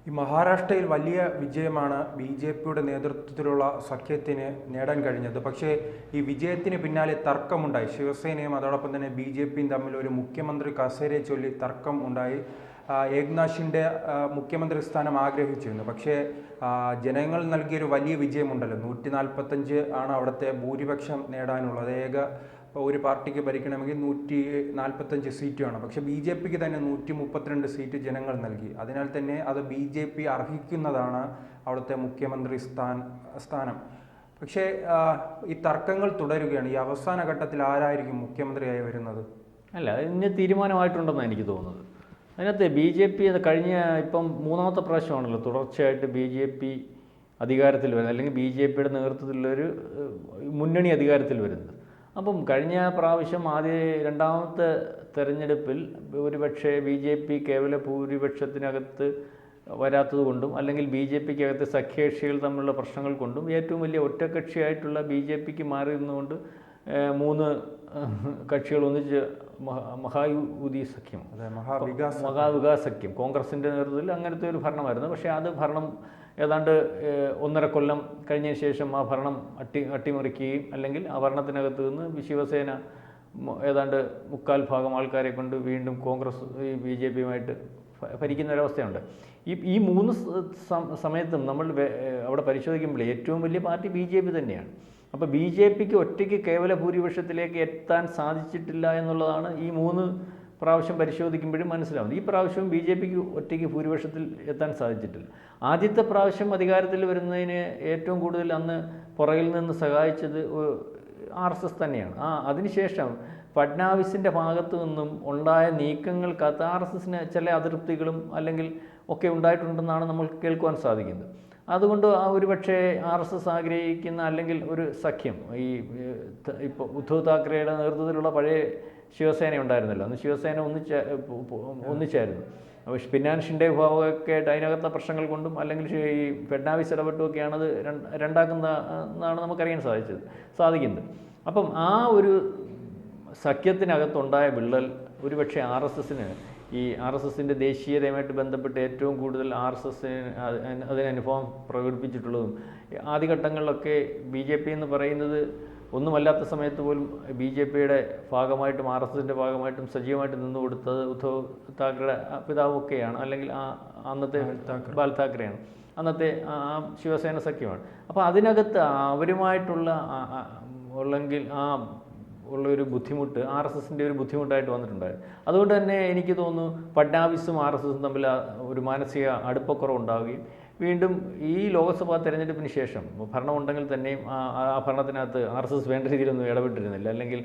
ഈ മഹാരാഷ്ട്രയിൽ വലിയ വിജയമാണ് ബി ജെ പിയുടെ നേതൃത്വത്തിലുള്ള സഖ്യത്തിന് നേടാൻ കഴിഞ്ഞത്. പക്ഷേ ഈ വിജയത്തിന് പിന്നാലെ തർക്കമുണ്ടായി. ശിവസേനയും അതോടൊപ്പം തന്നെ ബി ജെ പിയും തമ്മിൽ ഒരു മുഖ്യമന്ത്രി കസേരയെ ചൊല്ലി തർക്കം ഉണ്ടായി. ഏക്നാഥ് ഷിൻഡെ മുഖ്യമന്ത്രി സ്ഥാനം ആഗ്രഹിച്ചിരുന്നു. പക്ഷേ ജനങ്ങൾ നൽകിയൊരു വലിയ വിജയമുണ്ടല്ലോ, 145 ആണ് അവിടുത്തെ ഭൂരിപക്ഷം നേടാനുള്ളത്. ഒരു പാർട്ടിക്ക് ഭരിക്കണമെങ്കിൽ 145 സീറ്റ് വേണം. പക്ഷേ ബി ജെ പിക്ക് തന്നെ 132 സീറ്റ് ജനങ്ങൾ നൽകി. അതിനാൽ തന്നെ അത് ബി ജെ പി അർഹിക്കുന്നതാണ് അവിടുത്തെ മുഖ്യമന്ത്രി സ്ഥാനം. പക്ഷേ ഈ തർക്കങ്ങൾ തുടരുകയാണ്. ഈ അവസാന ഘട്ടത്തിൽ ആരായിരിക്കും മുഖ്യമന്ത്രിയായി വരുന്നത്? അല്ല, അതിന് തീരുമാനമായിട്ടുണ്ടെന്നാണ് എനിക്ക് തോന്നുന്നത്. അതിനകത്ത് ബി ജെ പി ഇപ്പം മൂന്നാമത്തെ പ്രാവശ്യമാണല്ലോ തുടർച്ചയായിട്ട് ബി ജെ പി അധികാരത്തിൽ വരുന്നത്, അല്ലെങ്കിൽ ബി ജെ പിയുടെ നേതൃത്വത്തിലുള്ളൊരു മുന്നണി അധികാരത്തിൽ വരുന്നത്. അപ്പം കഴിഞ്ഞ പ്രാവശ്യം രണ്ടാമത്തെ തെരഞ്ഞെടുപ്പിൽ ഒരുപക്ഷെ ബി ജെ പി കേവല ഭൂരിപക്ഷത്തിനകത്ത് വരാത്തത് കൊണ്ടും, അല്ലെങ്കിൽ ബി ജെ പിക്കകത്ത് സഖ്യകക്ഷികൾ തമ്മിലുള്ള പ്രശ്നങ്ങൾ കൊണ്ടും ഏറ്റവും വലിയ ഒറ്റക്കക്ഷിയായിട്ടുള്ള ബി ജെ പിക്ക് മാറി നിന്നുകൊണ്ട് 3 കക്ഷികൾ ഒന്നിച്ച് മഹായുതി സഖ്യം, മഹാവികാസ് സഖ്യം, കോൺഗ്രസിൻ്റെ നേതൃത്വത്തിൽ അങ്ങനത്തെ ഒരു ഭരണമായിരുന്നു. പക്ഷേ അത് ഭരണം ഏതാണ്ട് 1.5 കൊല്ലം കഴിഞ്ഞതിന് ശേഷം ആ ഭരണം അട്ടിമറിക്കുകയും, അല്ലെങ്കിൽ ആ ഭരണത്തിനകത്ത് നിന്ന് ശിവസേന ഏതാണ്ട് 3/4 ആൾക്കാരെ കൊണ്ട് വീണ്ടും കോൺഗ്രസ് ബി ജെ പിയുമായിട്ട് ഭരിക്കുന്ന ഒരവസ്ഥയുണ്ട്. ഈ 3 സമയത്തും നമ്മൾ അവിടെ പരിശോധിക്കുമ്പോൾ ഏറ്റവും വലിയ പാർട്ടി ബി ജെ പി തന്നെയാണ്. അപ്പോൾ ബി ജെ പിക്ക് ഒറ്റയ്ക്ക് കേവല ഭൂരിപക്ഷത്തിലേക്ക് എത്താൻ സാധിച്ചിട്ടില്ല എന്നുള്ളതാണ് ഈ 3 പ്രാവശ്യം പരിശോധിക്കുമ്പോഴും മനസ്സിലാവുന്നത്. ഈ പ്രാവശ്യവും ബി ജെ പിക്ക് ഒറ്റയ്ക്ക് ഭൂരിപക്ഷത്തിൽ എത്താൻ സാധിച്ചിട്ടില്ല. ആദ്യത്തെ പ്രാവശ്യം അധികാരത്തിൽ വരുന്നതിന് ഏറ്റവും കൂടുതൽ അന്ന് പുറകിൽ നിന്ന് സഹായിച്ചത് RSS തന്നെയാണ്. അതിനുശേഷം ഫഡ്നാവിസിൻ്റെ ഭാഗത്തു നിന്നും ഉണ്ടായ നീക്കങ്ങൾക്കകത്ത് RSSന് ചില അതൃപ്തികളും അല്ലെങ്കിൽ ഒക്കെ ഉണ്ടായിട്ടുണ്ടെന്നാണ് നമ്മൾ കേൾക്കുവാൻ സാധിക്കുന്നത്. അതുകൊണ്ട് ഒരുപക്ഷെ RSS ആഗ്രഹിക്കുന്ന അല്ലെങ്കിൽ ഒരു സഖ്യം, ഇപ്പോൾ ഉദ്ധവ് താക്കറെയുടെ നേതൃത്വത്തിലുള്ള പഴയ ശിവസേന ഉണ്ടായിരുന്നല്ലോ, അന്ന് ശിവസേന ഒന്നിച്ചായിരുന്നു. അപ്പോൾ പിന്നാൻ ഷിൻഡെ വിഭാഗമൊക്കെ ആയിട്ട് അതിനകത്തെ പ്രശ്നങ്ങൾ കൊണ്ടും, അല്ലെങ്കിൽ ഈ ഫഡ്നാവിസ് ഇടപെട്ടുമൊക്കെയാണ് അത് രണ്ടാക്കുന്നതെന്നാണ് നമുക്കറിയാൻ സാധിക്കുന്നത്. അപ്പം ആ ഒരു സഖ്യത്തിനകത്തുണ്ടായ വിള്ളൽ ഒരുപക്ഷെ RSSൻ്റെ ദേശീയതയുമായിട്ട് ബന്ധപ്പെട്ട് ഏറ്റവും കൂടുതൽ RSS അതിന് അനുഭവം പ്രകടിപ്പിച്ചിട്ടുള്ളതും, ആദ്യഘട്ടങ്ങളിലൊക്കെ ബി ജെ പി എന്ന് പറയുന്നത് ഒന്നുമല്ലാത്ത സമയത്ത് പോലും ബി ജെ പിയുടെ ഭാഗമായിട്ടും RSSൻ്റെ ഭാഗമായിട്ടും സജീവമായിട്ട് നിന്നു കൊടുത്തത് ഉദ്ധവ് താക്കറയുടെ പിതാവൊക്കെയാണ്, അല്ലെങ്കിൽ അന്നത്തെ ബാൽ താക്കറെയാണ്, അന്നത്തെ ശിവസേന സഖ്യമാണ്. അപ്പോൾ അതിനകത്ത് അവരുമായിട്ടുള്ള ഉള്ളൊരു ബുദ്ധിമുട്ട് RSSൻ്റെ ഒരു ബുദ്ധിമുട്ടായിട്ട് വന്നിട്ടുണ്ടായിരുന്നു. അതുകൊണ്ട് തന്നെ എനിക്ക് തോന്നുന്നു ഫഡ്നാവിസും RSSും തമ്മിൽ ഒരു മാനസിക അടുപ്പക്കുറവുണ്ടാവുകയും വീണ്ടും ഈ ലോക്സഭാ തെരഞ്ഞെടുപ്പിന് ശേഷം ഭരണമുണ്ടെങ്കിൽ തന്നെയും ആ ഭരണത്തിനകത്ത് RSS വേണ്ട രീതിയിലൊന്നും ഇടപെട്ടിരുന്നില്ല. അല്ലെങ്കിൽ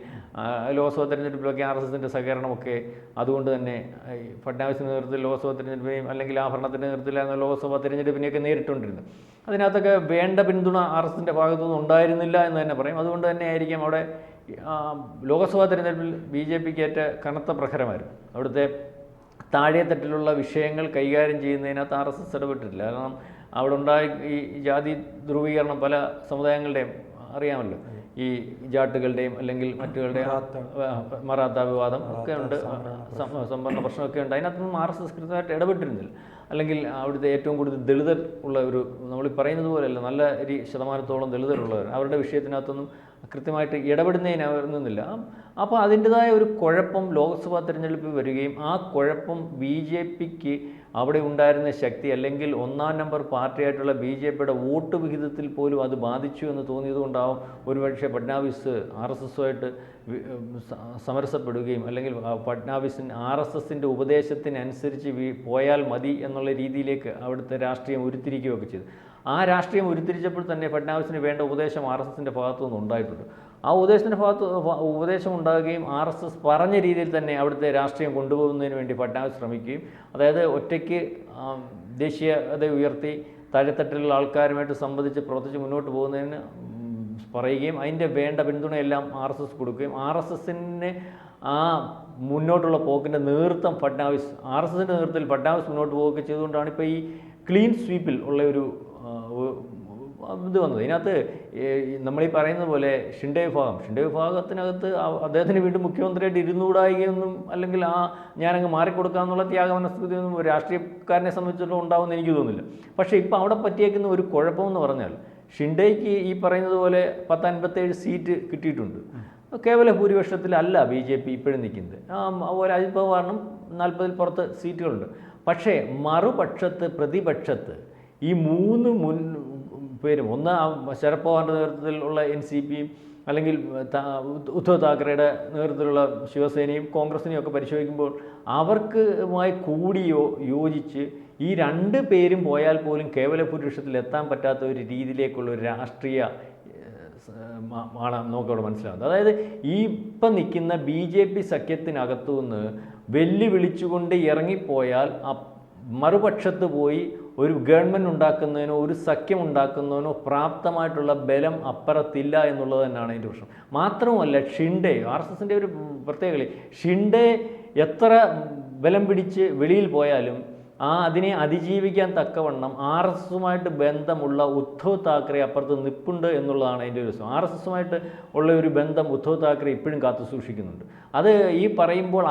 ലോക്സഭാ തെരഞ്ഞെടുപ്പിലൊക്കെ RSSൻ്റെ സഹകരണമൊക്കെ അതുകൊണ്ട് തന്നെ ഫഡ്നാവിസിൻ്റെ നേതൃത്വത്തിൽ ലോക്സഭാ തെരഞ്ഞെടുപ്പിനെയും, അല്ലെങ്കിൽ ആ ഭരണത്തിൻ്റെ നേതൃത്വത്തിലായിരുന്ന ലോക്സഭാ തെരഞ്ഞെടുപ്പിനെയൊക്കെ നേരിട്ടുകൊണ്ടിരുന്നു. അതിനകത്തൊക്കെ വേണ്ട പിന്തുണ RSSൻ്റെ ഭാഗത്തുനിന്ന് ഉണ്ടായിരുന്നില്ല എന്ന് തന്നെ പറയും. അതുകൊണ്ട് തന്നെ ആയിരിക്കും അവിടെ ലോക്സഭാ തെരഞ്ഞെടുപ്പിൽ ബി ജെ പിക്ക് ഏറ്റ കനത്ത പ്രഹരമായിരുന്നു. അവിടുത്തെ താഴെത്തട്ടിലുള്ള വിഷയങ്ങൾ കൈകാര്യം ചെയ്യുന്നതിനകത്ത് RSS ഇടപെട്ടിട്ടില്ല. കാരണം അവിടെ ഉണ്ടായ ഈ ജാതി ധ്രുവീകരണം പല സമുദായങ്ങളുടെയും അറിയാമല്ലോ, ഈ ജാട്ടുകളുടെയും അല്ലെങ്കിൽ മറ്റുകളുടെയും മറാത്ത വിവാദം ഒക്കെ ഉണ്ട്, സംവരണ പ്രശ്നമൊക്കെ ഉണ്ട്. അതിനകത്തൊന്നും RSS കൃത്യമായിട്ട് ഇടപെട്ടിരുന്നില്ല. അല്ലെങ്കിൽ അവിടുത്തെ ഏറ്റവും കൂടുതൽ ദളിതർ ഉള്ള ഒരു, നമ്മൾ പറയുന്നത് പോലെയല്ല, നല്ല ശതമാനത്തോളം ദളിതരുള്ളവർ, അവരുടെ വിഷയത്തിനകത്തൊന്നും കൃത്യമായിട്ട് ഇടപെടുന്നതിനായിരുന്നില്ല. അപ്പോൾ അതിൻ്റെതായ ഒരു കുഴപ്പം ലോക്സഭാ തെരഞ്ഞെടുപ്പിൽ വരികയും ആ കുഴപ്പം ബി ജെ പിക്ക് അവിടെ ഉണ്ടായിരുന്ന ശക്തി, അല്ലെങ്കിൽ 1-ാം നമ്പർ പാർട്ടിയായിട്ടുള്ള ബി ജെ പിയുടെ വോട്ട് വിഹിതത്തിൽ പോലും അത് ബാധിച്ചു എന്ന് തോന്നിയതുകൊണ്ടാവും ഒരുപക്ഷെ ഫഡ്നാവിസ് RSSുമായിട്ട് സമരസപ്പെടുകയും, അല്ലെങ്കിൽ ഫഡ്നാവിസിന് RSSൻ്റെ ഉപദേശത്തിനനുസരിച്ച് പോയാൽ മതി എന്നുള്ള രീതിയിലേക്ക് അവിടുത്തെ രാഷ്ട്രീയം ഉരുത്തിരിക്കുകയൊക്കെ ചെയ്തു. ആ രാഷ്ട്രീയം ഉരുത്തിരിച്ചപ്പോൾ തന്നെ ഫഡ്നാവിസിന് വേണ്ട ഉപദേശം RSSൻ്റെ ഭാഗത്തുനിന്ന് ഉണ്ടായിട്ടുണ്ട്. ആ ഉപദേശം ഉണ്ടാകുകയും RSS പറഞ്ഞ രീതിയിൽ തന്നെ അവിടുത്തെ രാഷ്ട്രീയം കൊണ്ടുപോകുന്നതിന് വേണ്ടി ഫഡ്നാവിസ് ശ്രമിക്കുകയും, അതായത് ഒറ്റയ്ക്ക് ദേശീയത ഉയർത്തി താഴെത്തട്ടിലുള്ള ആൾക്കാരുമായിട്ട് സംബന്ധിച്ച് പ്രവർത്തിച്ച് മുന്നോട്ട് പോകുന്നതിന് പറയുകയും, അതിൻ്റെ വേണ്ട പിന്തുണയെല്ലാം RSS കൊടുക്കുകയും, RSSന് ആ മുന്നോട്ടുള്ള പോക്കിൻ്റെ നേതൃത്വം RSSൻ്റെ നേതൃത്വത്തിൽ ഫഡ്നാവിസ് മുന്നോട്ട് പോവുകയൊക്കെ ചെയ്തുകൊണ്ടാണ് ഇപ്പോൾ ഈ ക്ലീൻ സ്വീപ്പിൽ ഉള്ള ഒരു ഇത് വന്നത്. ഇതിനകത്ത് നമ്മളീ പറയുന്ന പോലെ ഷിൻഡെ വിഭാഗത്തിനകത്ത് അദ്ദേഹത്തിന് വീണ്ടും മുഖ്യമന്ത്രിയായിട്ട് ഇരുന്നുകൂടായികയൊന്നും അല്ലെങ്കിൽ ഞാനങ്ങ് മാറിക്കൊടുക്കാമെന്നുള്ള ത്യാഗമനസ്കൃതിയൊന്നും ഒരു രാഷ്ട്രീയക്കാരനെ സംബന്ധിച്ചിടത്തോളം ഉണ്ടാവുമെന്ന് എനിക്ക് തോന്നുന്നില്ല. പക്ഷേ ഇപ്പോൾ അവിടെ പറ്റിയേക്കുന്ന ഒരു കുഴപ്പമെന്ന് പറഞ്ഞാൽ ഷിൻഡെയ്ക്ക് ഈ പറയുന്നത് പോലെ 57 സീറ്റ് കിട്ടിയിട്ടുണ്ട്. കേവല ഭൂരിപക്ഷത്തിലല്ല BJP ഇപ്പോഴും നിൽക്കുന്നത്. അതുപോലെ അജിത് പവാറിനും 40-ൽ പുറത്ത് സീറ്റുകളുണ്ട്. പക്ഷേ മറുപക്ഷത്ത് പ്രതിപക്ഷത്ത് ഈ 3 പേരും, ഒന്ന് ശരത് പവാറിൻ്റെ നേതൃത്വത്തിലുള്ള NCPയും അല്ലെങ്കിൽ ഉദ്ധവ് താക്കറെയുടെ നേതൃത്വത്തിലുള്ള ശിവസേനയും കോൺഗ്രസിനെയും ഒക്കെ പരിശോധിക്കുമ്പോൾ അവർക്കുമായി കൂടിയോ യോജിച്ച് ഈ 2 പേരും പോയാൽ പോലും കേവല ഭൂരിപക്ഷത്തിൽ എത്താൻ പറ്റാത്ത ഒരു രീതിയിലേക്കുള്ള ഒരു രാഷ്ട്രീയ ആണ് നമുക്കവിടെ മനസ്സിലാകുന്നത്. അതായത് ഈ ഇപ്പം നിൽക്കുന്ന BJP സഖ്യത്തിനകത്തു നിന്ന് വെല്ലുവിളിച്ചുകൊണ്ട് ഇറങ്ങിപ്പോയാൽ മറുപക്ഷത്ത് പോയി ഒരു ഗവൺമെൻറ് ഉണ്ടാക്കുന്നതിനോ ഒരു സഖ്യം ഉണ്ടാക്കുന്നതിനോ പ്രാപ്തമായിട്ടുള്ള ബലം അപ്പുറത്തില്ല എന്നുള്ളത് തന്നെയാണ് അതിൻ്റെ പ്രശ്നം. മാത്രവുമല്ല ഷിൻഡെ, RSSൻ്റെ ഒരു പ്രത്യേകത, ഷിൻഡെ എത്ര ബലം പിടിച്ച് വെളിയിൽ പോയാലും അതിനെ അതിജീവിക്കാൻ തക്കവണ്ണം RSSുമായിട്ട് ബന്ധമുള്ള ഉദ്ധവ് താക്കറെ അപ്പുറത്ത് നിൽപ്പുണ്ട് എന്നുള്ളതാണ് അതിൻ്റെ ഒരു രസം. RSSുമായിട്ട് ഉള്ള ഒരു ബന്ധം ഉദ്ധവ് താക്കറെ ഇപ്പോഴും കാത്തു സൂക്ഷിക്കുന്നുണ്ട്. അത് ഈ പറയുമ്പോൾ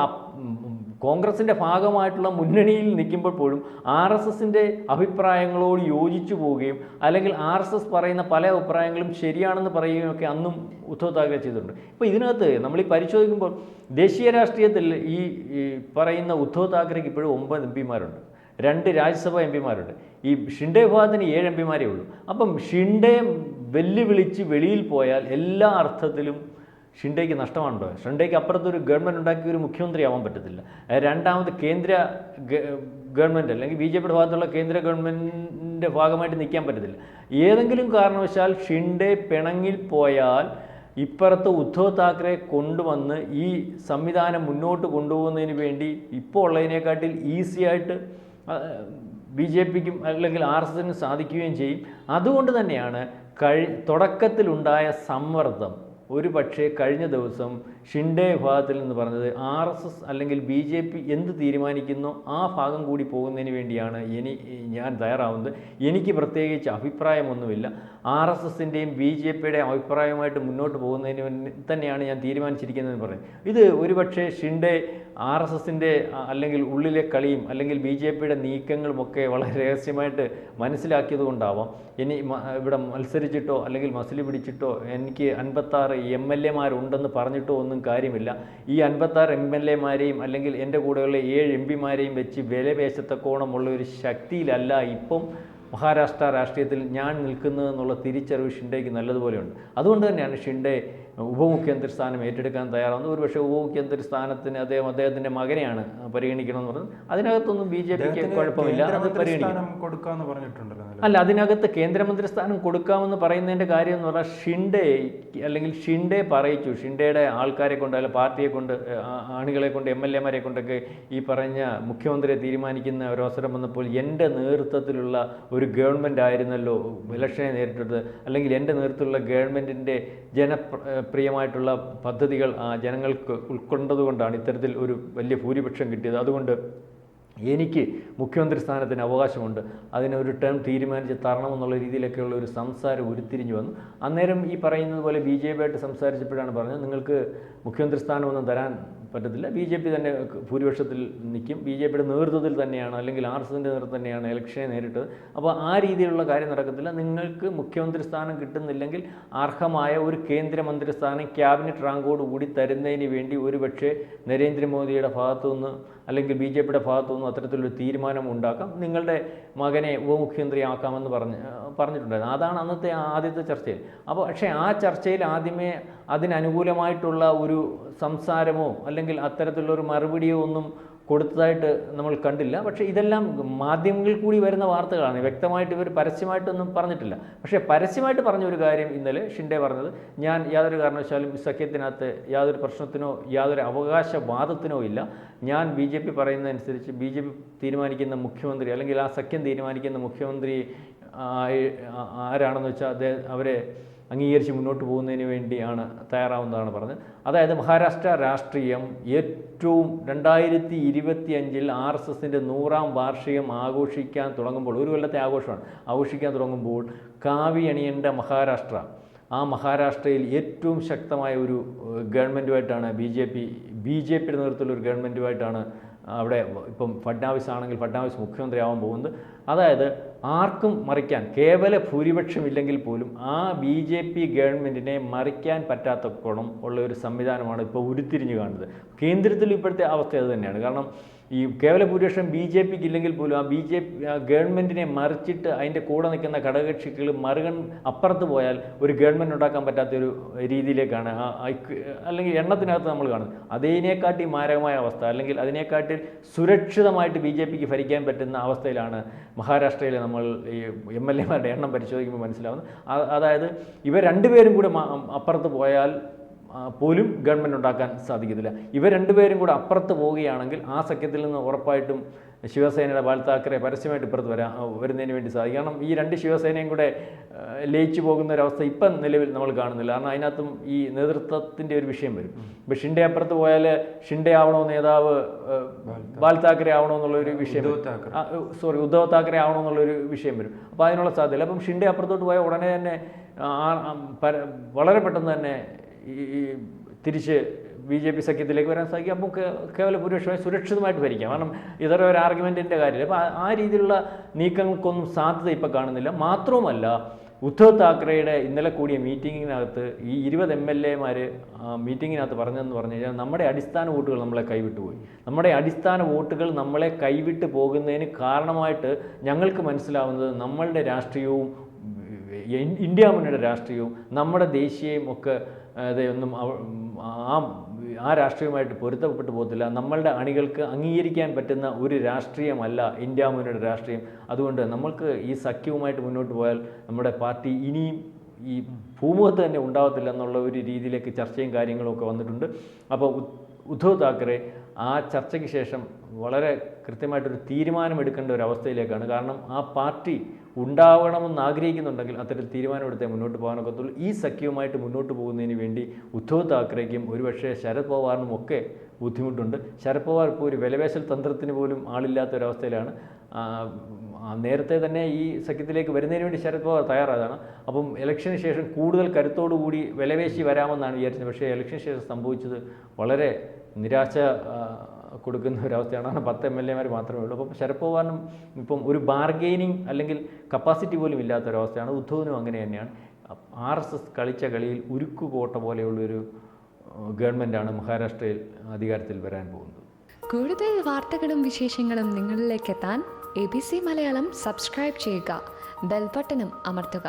കോൺഗ്രസിൻ്റെ ഭാഗമായിട്ടുള്ള മുന്നണിയിൽ നിൽക്കുമ്പോൾ പോലും RSSൻ്റെ അഭിപ്രായങ്ങളോട് യോജിച്ചു പോവുകയും അല്ലെങ്കിൽ RSS പറയുന്ന പല അഭിപ്രായങ്ങളും ശരിയാണെന്ന് പറയുകയും ഒക്കെ അന്നും ഉദ്ധവ് താക്കറെ ചെയ്തിട്ടുണ്ട്. ഇപ്പോൾ ഇതിനകത്ത് നമ്മൾ ഈ പരിശോധിക്കുമ്പോൾ ദേശീയ രാഷ്ട്രീയത്തിൽ ഈ പറയുന്ന ഉദ്ധവ് താക്കറെക്ക് ഇപ്പോഴും 9 MP-മാരുണ്ട്, 2 രാജ്യസഭാ MP-മാരുണ്ട്. ഈ ഷിൻഡെ വിഭാഗത്തിന് 7 MP-മാരേ ഉള്ളൂ. അപ്പം ഷിൻഡെ വെല്ലുവിളിച്ച് വെളിയിൽ പോയാൽ എല്ലാ അർത്ഥത്തിലും ഷിൻഡെയ്ക്ക് നഷ്ടമാണല്ലോ. ഷിൻഡെയ്ക്ക് അപ്പുറത്തൊരു ഗവൺമെൻറ് ഉണ്ടാക്കി ഒരു മുഖ്യമന്ത്രി ആവാൻ പറ്റത്തില്ല. രണ്ടാമത് കേന്ദ്ര ഗവൺമെൻറ് അല്ലെങ്കിൽ BJPയുടെ ഭാഗത്തുള്ള കേന്ദ്ര ഗവൺമെൻറ്റിൻ്റെ ഭാഗമായിട്ട് നിൽക്കാൻ പറ്റത്തില്ല. ഏതെങ്കിലും കാരണവശാൽ ഷിൻഡെ പിണങ്ങിൽ പോയാൽ ഇപ്പുറത്ത് ഉദ്ധവ് താക്കറെ കൊണ്ടുവന്ന് ഈ സംവിധാനം മുന്നോട്ട് കൊണ്ടുപോകുന്നതിന് വേണ്ടി ഇപ്പോൾ ഉള്ളതിനെക്കാട്ടിൽ ഈസിയായിട്ട് BJPക്കും അല്ലെങ്കിൽ RSSനും സാധിക്കുകയും ചെയ്യും. അതുകൊണ്ട് തന്നെയാണ് തുടക്കത്തിലുണ്ടായ സമ്മർദ്ദം ഒരു പക്ഷേ കഴിഞ്ഞ ദിവസം ഷിൻഡെ വിഭാഗത്തിൽ നിന്ന് പറഞ്ഞത് RSS അല്ലെങ്കിൽ BJP എന്ത് തീരുമാനിക്കുന്നോ ആ ഭാഗം കൂടി പോകുന്നതിന് വേണ്ടിയാണ് ഞാൻ തയ്യാറാവുന്നത്. എനിക്ക് പ്രത്യേകിച്ച് അഭിപ്രായമൊന്നുമില്ല. RSSൻ്റെയും BJPയുടെയും അഭിപ്രായമായിട്ട് മുന്നോട്ട് പോകുന്നതിന് തന്നെയാണ് ഞാൻ തീരുമാനിച്ചിരിക്കുന്നതെന്ന് പറയും. ഇത് ഒരുപക്ഷെ ഷിൻഡെ RSSൻ്റെ അല്ലെങ്കിൽ ഉള്ളിലെ കളിയും അല്ലെങ്കിൽ BJPയുടെ നീക്കങ്ങളുമൊക്കെ വളരെ രഹസ്യമായിട്ട് മനസ്സിലാക്കിയത് കൊണ്ടാവാം ഇവിടെ മത്സരിച്ചിട്ടോ അല്ലെങ്കിൽ മസിൽ പിടിച്ചിട്ടോ എനിക്ക് 56 MLA-മാരുണ്ടെന്ന് പറഞ്ഞിട്ടോ ഒന്നും കാര്യമില്ല. ഈ 56 MLA-മാരെയും അല്ലെങ്കിൽ എൻ്റെ കൂടെയുള്ള 7 MP-മാരെയും വെച്ച് വിലപേശത്തക്കോണമുള്ള ഒരു ശക്തിയിലല്ല ഇപ്പം മഹാരാഷ്ട്ര രാഷ്ട്രീയത്തിൽ ഞാൻ നിൽക്കുന്നതെന്നുള്ള തിരിച്ചറിവ് ഷിൻഡെയ്ക്ക് നല്ലതുപോലെയുണ്ട്. അതുകൊണ്ട് തന്നെയാണ് ഷിൻഡെ ഉപമുഖ്യമന്ത്രി സ്ഥാനം ഏറ്റെടുക്കാൻ തയ്യാറാവുന്നത്. ഒരുപക്ഷെ ഉപമുഖ്യമന്ത്രി സ്ഥാനത്തിന് അദ്ദേഹത്തിൻ്റെ മകനെയാണ് പരിഗണിക്കണമെന്ന് പറഞ്ഞത്. അതിനകത്തൊന്നും BJPക്ക് കുഴപ്പമില്ല, അത് പരിഗണിക്കണം. അല്ല, അതിനകത്ത് കേന്ദ്രമന്ത്രി സ്ഥാനം കൊടുക്കാമെന്ന് പറയുന്നതിൻ്റെ കാര്യം എന്ന് പറഞ്ഞാൽ ഷിൻഡെ പറയിച്ചു. ഷിൻഡെയുടെ ആൾക്കാരെ കൊണ്ട് അല്ല പാർട്ടിയെ കൊണ്ട് ആളുകളെ കൊണ്ട് MLA-മാരെ കൊണ്ടൊക്കെ ഈ പറഞ്ഞ മുഖ്യമന്ത്രിയെ തീരുമാനിക്കുന്ന ഒരു അവസരം വന്നപ്പോൾ എൻ്റെ നേതൃത്വത്തിലുള്ള ഒരു ഗവൺമെൻറ് ആയിരുന്നല്ലോ ഇലക്ഷനെ നേരിട്ടത്, അല്ലെങ്കിൽ എൻ്റെ നേതൃത്വത്തിലുള്ള ഗവൺമെൻറ്റിൻ്റെ പ്രിയമായിട്ടുള്ള പദ്ധതികൾ ജനങ്ങൾക്ക് ഉൾക്കൊണ്ടതുകൊണ്ടാണ് ഇത്തരത്തിൽ ഒരു വലിയ ഭൂരിപക്ഷം കിട്ടിയത്. അതുകൊണ്ട് എനിക്ക് മുഖ്യമന്ത്രി സ്ഥാനത്തിന് അവകാശമുണ്ട്, അതിനൊരു ടേം തീരുമാനിച്ച് തരണമെന്നുള്ള രീതിയിലൊക്കെയുള്ള ഒരു സംസാരം ഉരുത്തിരിഞ്ഞു വന്നു. അന്നേരം ഈ പറയുന്നത് പോലെ BJPയായിട്ട് സംസാരിച്ചപ്പോഴാണ് പറഞ്ഞത് നിങ്ങൾക്ക് മുഖ്യമന്ത്രി സ്ഥാനമൊന്നും തരാൻ പറ്റത്തില്ല, BJP തന്നെ ഭൂരിപക്ഷത്തിൽ നിൽക്കും, BJPയുടെ നേതൃത്വത്തിൽ തന്നെയാണ് അല്ലെങ്കിൽ RSSൻ്റെ നേതൃത്വം തന്നെയാണ് ഇലക്ഷനെ നേരിട്ടത്, അപ്പോൾ ആ രീതിയിലുള്ള കാര്യം നടക്കത്തില്ല, നിങ്ങൾക്ക് മുഖ്യമന്ത്രി സ്ഥാനം കിട്ടുന്നില്ലെങ്കിൽ അർഹമായ ഒരു കേന്ദ്രമന്ത്രി സ്ഥാനം ക്യാബിനറ്റ് റാങ്കോടുകൂടി തരുന്നതിന് വേണ്ടി ഒരുപക്ഷെ നരേന്ദ്രമോദിയുടെ ഭാഗത്തുനിന്ന് അല്ലെങ്കിൽ BJPയുടെ ഭാഗത്തുനിന്ന് അത്തരത്തിലൊരു തീരുമാനം ഉണ്ടാക്കാം, നിങ്ങളുടെ മകനെ ഉപമുഖ്യമന്ത്രിയാക്കാമെന്ന് പറഞ്ഞിട്ടുണ്ടായിരുന്നു. അതാണ് അന്നത്തെ ആദ്യത്തെ ചർച്ചയിൽ. അപ്പോൾ പക്ഷേ ആ ചർച്ചയിൽ ആദ്യമേ അതിനനുകൂലമായിട്ടുള്ള ഒരു സംസാരമോ അല്ലെങ്കിൽ അത്തരത്തിലുള്ളൊരു മറുപടിയോ ഒന്നും കൊടുത്തതായിട്ട് നമ്മൾ കണ്ടില്ല. പക്ഷേ ഇതെല്ലാം മാധ്യമങ്ങളിൽ കൂടി വരുന്ന വാർത്തകളാണ്, വ്യക്തമായിട്ട് ഇവർ പരസ്യമായിട്ടൊന്നും പറഞ്ഞിട്ടില്ല. പക്ഷേ പരസ്യമായിട്ട് പറഞ്ഞ ഒരു കാര്യം ഇന്നലെ ഷിൻഡെ പറഞ്ഞത്, ഞാൻ യാതൊരു കാരണവശാലും ഈ സഖ്യത്തിനകത്ത് യാതൊരു പ്രശ്നത്തിനോ യാതൊരു അവകാശവാദത്തിനോ ഇല്ല, ഞാൻ BJP പറയുന്നതനുസരിച്ച് BJP തീരുമാനിക്കുന്ന മുഖ്യമന്ത്രി അല്ലെങ്കിൽ ആ സഖ്യം തീരുമാനിക്കുന്ന മുഖ്യമന്ത്രി ആരാണെന്ന് വെച്ചാൽ അവരെ അംഗീകരിച്ച് മുന്നോട്ട് പോകുന്നതിന് വേണ്ടിയാണ് തയ്യാറാവുന്നതാണ് പറഞ്ഞത്. അതായത് മഹാരാഷ്ട്ര രാഷ്ട്രീയം ഏറ്റവും 2025 RSSൻ്റെ 100ാം വാർഷികം ആഘോഷിക്കാൻ തുടങ്ങുമ്പോൾ, ഒരു കൊല്ലത്തെ ആഘോഷമാണ്, ആഘോഷിക്കാൻ തുടങ്ങുമ്പോൾ കാവി അണിയേണ്ട മഹാരാഷ്ട്ര, ആ മഹാരാഷ്ട്രയിൽ ഏറ്റവും ശക്തമായ ഒരു ഗവൺമെൻറ്റുമായിട്ടാണ് ബി ജെ പിയുടെ നേതൃത്വത്തിലുള്ള ഒരു ഗവൺമെൻറ്റുമായിട്ടാണ് അവിടെ ഇപ്പം ഫഡ്നാവിസ് ആണെങ്കിൽ ഫഡ്നാവിസ് മുഖ്യമന്ത്രിയാവാൻ പോകുന്നത്. അതായത് ആർക്കും മറിക്കാൻ, കേവല ഭൂരിപക്ഷമില്ലെങ്കിൽ പോലും ആ BJP ഗവൺമെൻറ്റിനെ മറിക്കാൻ പറ്റാത്ത കോണം ഉള്ള ഒരു സംവിധാനമാണ് ഇപ്പോൾ ഉരുത്തിരിഞ്ഞ് കാണുന്നത്. കേന്ദ്രത്തിൽ ഇപ്പോഴത്തെ അവസ്ഥ അത് തന്നെയാണ്. കാരണം ഈ കേവല ഭൂരിപക്ഷം BJPക്ക് ഇല്ലെങ്കിൽ പോലും ആ ഗവൺമെൻറ്റിനെ മറിച്ചിട്ട് അതിൻ്റെ കൂടെ നിൽക്കുന്ന ഘടകകക്ഷികൾ അപ്പുറത്ത് പോയാൽ ഒരു ഗവൺമെൻറ് ഉണ്ടാക്കാൻ പറ്റാത്തൊരു രീതിയിലേക്കാണ് അല്ലെങ്കിൽ എണ്ണത്തിനകത്ത് നമ്മൾ കാണുന്നത്. അതിനെക്കാട്ടി മാരകമായ അവസ്ഥ, അല്ലെങ്കിൽ അതിനെക്കാട്ടി സുരക്ഷിതമായിട്ട് BJPക്ക് ഭരിക്കാൻ പറ്റുന്ന അവസ്ഥയിലാണ് മഹാരാഷ്ട്രയിൽ നമ്മൾ ഈ MLA-മാരുടെ എണ്ണം പരിശോധിക്കുമ്പോൾ മനസ്സിലാവുന്നത്. അതായത് ഇവർ രണ്ടുപേരും കൂടെ അപ്പുറത്ത് പോയാൽ പോലും ഗവൺമെൻറ് ഉണ്ടാക്കാൻ സാധിക്കത്തില്ല. ഇവർ രണ്ടുപേരും കൂടെ അപ്പുറത്ത് പോവുകയാണെങ്കിൽ ആ സഖ്യത്തിൽ നിന്ന് ഉറപ്പായിട്ടും ശിവസേനയുടെ ബാൽ താക്കറെ പരസ്യമായിട്ട് ഇപ്പുറത്ത് വരുന്നതിന് വേണ്ടി സാധിക്കും. കാരണം ഈ രണ്ട് ശിവസേനയും കൂടെ ലയിച്ചു പോകുന്ന ഒരവസ്ഥ ഇപ്പം നിലവിൽ നമ്മൾ കാണുന്നില്ല. കാരണം അതിനകത്തും ഈ നേതൃത്വത്തിൻ്റെ ഒരു വിഷയം വരും. ഇപ്പോൾ ഷിൻഡെ അപ്പുറത്ത് പോയാൽ ഷിൻഡെ ആവണോ നേതാവ്, ബാൽ താക്കറെ ആവണോ എന്നുള്ളൊരു വിഷയം, ഉദ്ധവ് താക്കറെ ആവണോ എന്നുള്ളൊരു വിഷയം വരും. അപ്പോൾ അതിനുള്ള സാധ്യതയില്ല. അപ്പം ഷിൻഡെ അപ്പുറത്തോട്ട് പോയാൽ ഉടനെ തന്നെ വളരെ പെട്ടെന്ന് തന്നെ ഈ തിരിച്ച് BJP സഖ്യത്തിലേക്ക് വരാൻ സാധിക്കും. അപ്പോൾ കേവല ഭൂരിപക്ഷമായി സുരക്ഷിതമായിട്ട് ഭരിക്കാം. കാരണം ഇതര ഒരു ആർഗ്യുമെൻറ്റിൻ്റെ കാര്യമില്ല. അപ്പോൾ ആ രീതിയിലുള്ള നീക്കങ്ങൾക്കൊന്നും സാധ്യത ഇപ്പോൾ കാണുന്നില്ല. മാത്രവുമല്ല, ഉദ്ധവ് താക്കറെയുടെ ഇന്നലെ കൂടിയ മീറ്റിങ്ങിനകത്ത് ഈ 20 MLA-മാർ മീറ്റിങ്ങിനകത്ത് പറഞ്ഞതെന്ന് പറഞ്ഞു കഴിഞ്ഞാൽ നമ്മുടെ അടിസ്ഥാന വോട്ടുകൾ നമ്മളെ കൈവിട്ടു പോയി. നമ്മുടെ അടിസ്ഥാന വോട്ടുകൾ നമ്മളെ കൈവിട്ട് പോകുന്നതിന് കാരണമായിട്ട് ഞങ്ങൾക്ക് മനസ്സിലാവുന്നത് നമ്മളുടെ രാഷ്ട്രീയവും ഇന്ത്യ മുന്നണിയുടെ രാഷ്ട്രീയവും നമ്മുടെ ദേശീയവും ഒക്കെ അതൊന്നും ആ രാഷ്ട്രീയമായിട്ട് പൊരുത്തപ്പെട്ടു പോകത്തില്ല. നമ്മളുടെ അണികൾക്ക് അംഗീകരിക്കാൻ പറ്റുന്ന ഒരു രാഷ്ട്രീയമല്ല ഇന്ത്യ മുന്നണിയുടെ രാഷ്ട്രീയം. അതുകൊണ്ട് നമ്മൾക്ക് ഈ സഖ്യവുമായിട്ട് മുന്നോട്ട് പോയാൽ നമ്മുടെ പാർട്ടി ഇനിയും ഈ ഭൂമുഖത്ത് തന്നെ ഉണ്ടാകത്തില്ല എന്നുള്ള ഒരു രീതിയിലേക്ക് ചർച്ചയും കാര്യങ്ങളും ഒക്കെ വന്നിട്ടുണ്ട്. അപ്പോൾ ഉദ്ധവ് താക്കറെ ആ ചർച്ചയ്ക്ക് ശേഷം വളരെ കൃത്യമായിട്ടൊരു തീരുമാനമെടുക്കേണ്ട ഒരു അവസ്ഥയിലേക്കാണ്. കാരണം ആ പാർട്ടി ഉണ്ടാവണമെന്ന് ആഗ്രഹിക്കുന്നുണ്ടെങ്കിൽ അത്തരത്തിൽ തീരുമാനമെടുത്തേ മുന്നോട്ട് പോകാനൊക്കത്തുള്ളൂ. ഈ സഖ്യവുമായിട്ട് മുന്നോട്ട് പോകുന്നതിന് വേണ്ടി ഉദ്ധവ് താക്കറേക്കും ഒരുപക്ഷെ ശരത് പവാറിനും ഒക്കെ ബുദ്ധിമുട്ടുണ്ട്. ശരത് പവാർ ഇപ്പോൾ ഒരു വിലപേശൽ തന്ത്രത്തിന് പോലും ആളില്ലാത്തൊരവസ്ഥയിലാണ്. നേരത്തെ തന്നെ ഈ സഖ്യത്തിലേക്ക് വരുന്നതിന് വേണ്ടി ശരത് പവാർ തയ്യാറായതാണ്. അപ്പം ഇലക്ഷന് ശേഷം കൂടുതൽ കരുത്തോടുകൂടി വിലപേശി വരാമെന്നാണ് വിചാരിച്ചത്. പക്ഷേ ഇലക്ഷന് ശേഷം സംഭവിച്ചത് വളരെ നിരാശ കൊടുക്കുന്ന ഒരവസ്ഥയാണ്. 10 MLA-മാർ മാത്രമേ ഉള്ളൂ. അപ്പം ശരത് പവാറിനും ഇപ്പം ഒരു ബാർഗെയിനിങ് അല്ലെങ്കിൽ കപ്പാസിറ്റി പോലും ഇല്ലാത്തൊരവസ്ഥയാണ്. ഉദ്ധവിനും അങ്ങനെ തന്നെയാണ്. RSS കളിച്ച കളിയിൽ ഉരുക്കുകോട്ട പോലെയുള്ളൊരു ഗവൺമെൻറ്റാണ് മഹാരാഷ്ട്രയിൽ അധികാരത്തിൽ വരാൻ പോകുന്നത്. കൂടുതൽ വാർത്തകളും വിശേഷങ്ങളും നിങ്ങളിലേക്ക് എത്താൻ ABC മലയാളം സബ്സ്ക്രൈബ് ചെയ്യുക, ബെൽ ബട്ടണും അമർത്തുക.